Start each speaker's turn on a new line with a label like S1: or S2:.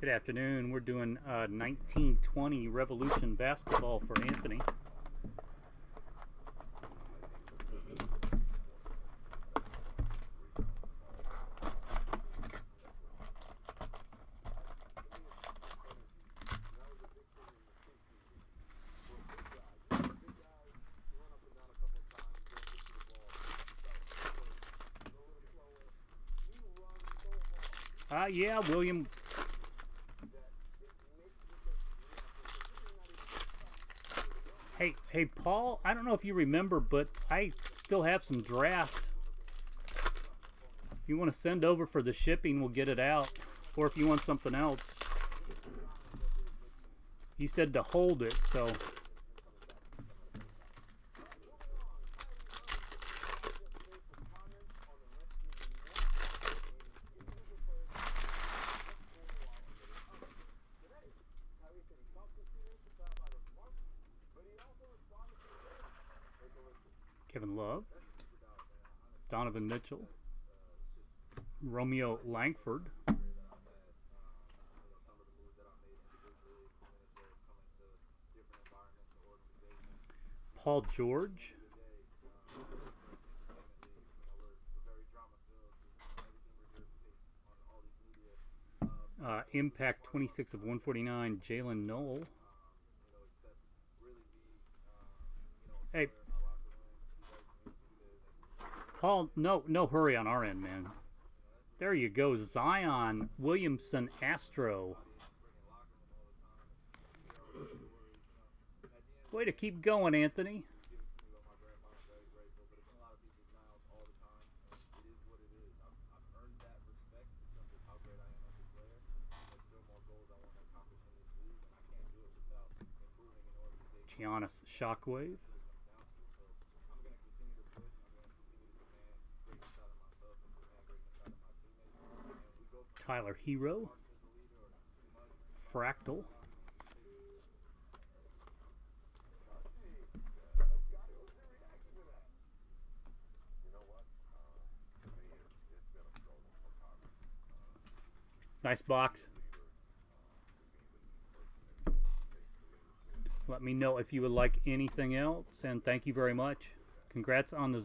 S1: Good afternoon. We're doing 1920 Revolution basketball for Anthony. Yeah, William. Hey, Paul, I don't know if you remember, but I still have some draft. If you want to send over for the shipping, we'll get it out. Or if you want something else. You said to hold it, so... Kevin Love, Donovan Mitchell, Romeo Langford, Paul George, Impact 26 of 149, Jalen Knoll. Hey, Paul, no hurry on our end, man. There you go, Zion Williamson, Astro. Way to keep going, Anthony. Giannis Shockwave. Tyler Hero, Fractal, nice box. Let me know if you would like anything else, and thank you very much. Congrats on the